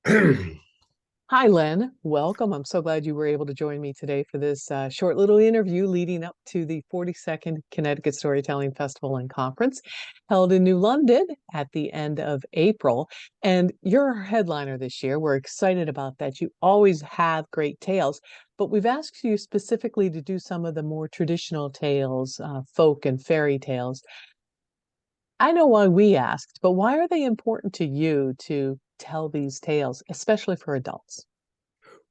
Hi, Len. Welcome. I'm so glad you were able to join me today for this short little interview leading up to the 42nd Connecticut Storytelling Festival and Conference held in New London at the end of April. And you're our headliner this year. We're excited about that. You always have great tales, but we've asked you specifically to do some of the more traditional tales, folk and fairy tales. I know why we asked, but why are they important to you to tell these tales, especially for adults?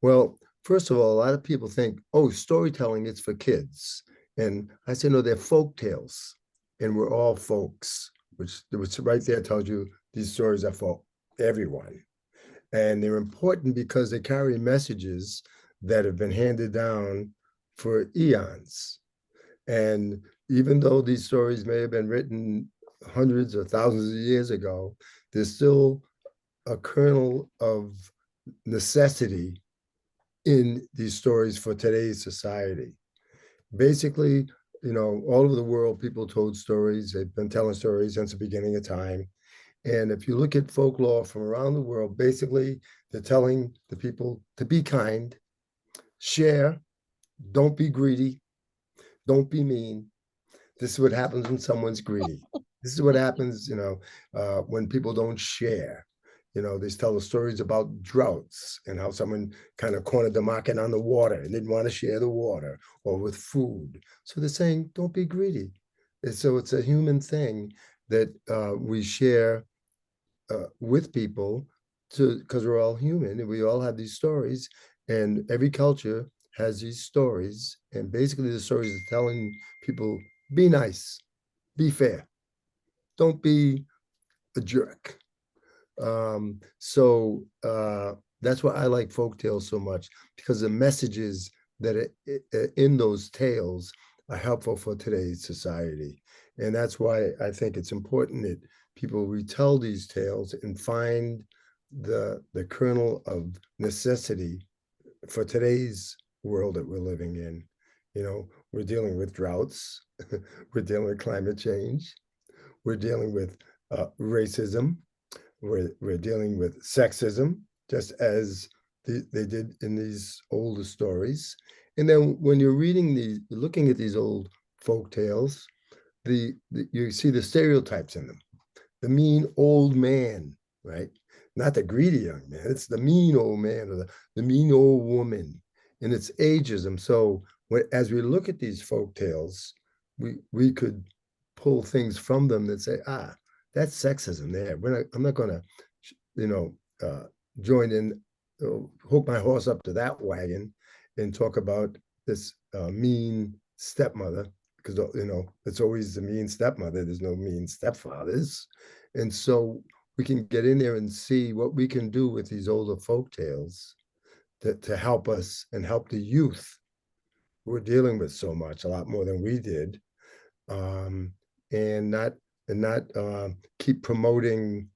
Well, first of all, a lot of people think, oh, storytelling, it's for kids. And I say, no, they're folk tales. And we're all folks, which right there tells you these stories are for everyone. And they're important because they carry messages that have been handed down for eons. And even though these stories may have been written hundreds or thousands of years ago, there's still a kernel of necessity in these stories for today's society. Basically, all over the world, people told stories. They've been telling stories since the beginning of time. And if you look at folklore from around the world, basically, they're telling the people to be kind, share, don't be greedy, don't be mean. This is what happens when someone's greedy. This is what happens, when people don't share. They tell the stories about droughts and how someone kind of cornered the market on the water and didn't want to share the water or with food. So they're saying, don't be greedy. And so it's a human thing that we share with people because we're all human and we all have these stories, and every culture has these stories. And basically, the stories are telling people be nice, be fair, don't be a jerk. So that's why I like folk tales so much, because the messages that are in those tales are helpful for today's society. And that's why I think it's important that people retell these tales and find the kernel of necessity for today's world that we're living in. We're dealing with droughts, we're dealing with climate change, we're dealing with racism, we're dealing with sexism, just as they did in these older stories. And then when you're looking at these old folk tales, you see the stereotypes in them. The mean old man, right? Not the greedy young man. It's the mean old man or the mean old woman, and it's ageism. So as we look at these folk tales, we could pull things from them that say, that's sexism there. I'm not going to, you know, join in, hook my horse up to that wagon and talk about this mean stepmother, because it's always the mean stepmother. There's no mean stepfathers, and so we can get in there and see what we can do with these older folk tales to help us and help the youth who are dealing with so much, a lot more than we did, um, and not keep promoting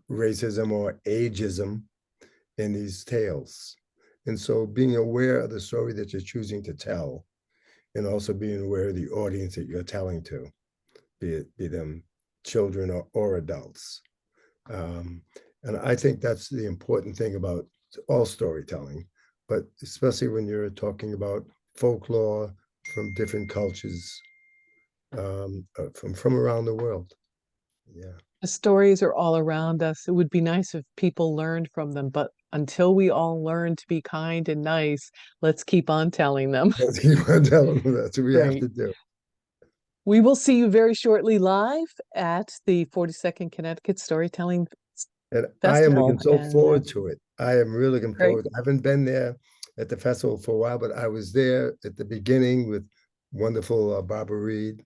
racism or ageism in these tales. And so being aware of the story that you're choosing to tell, and also being aware of the audience that you're telling to, be them children or adults. Um, and I think that's the important thing about all storytelling, but especially when you're talking about folklore from different cultures, from around the world. Yeah. The stories are all around us. It would be nice if people learned from them, but until we all learn to be kind and nice, let's keep on telling them. Let's keep on telling them that's what we have Great. to do. We will see you very shortly live at the 42nd Connecticut Storytelling And I am Festival. looking so And forward to it. I am really looking great. forward. I haven't been there at the festival for a while, but I was there at the beginning with wonderful Barbara Reed,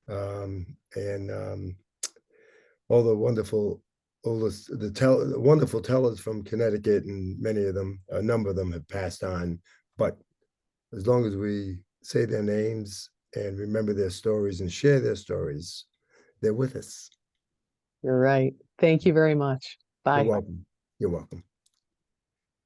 and all the wonderful oldest the wonderful tellers from Connecticut, and many of them, a number of them, have passed on. But as long as we say their names and remember their stories and share their stories, they're with us. You're right. Thank you very much. You're Bye. welcome. You're welcome.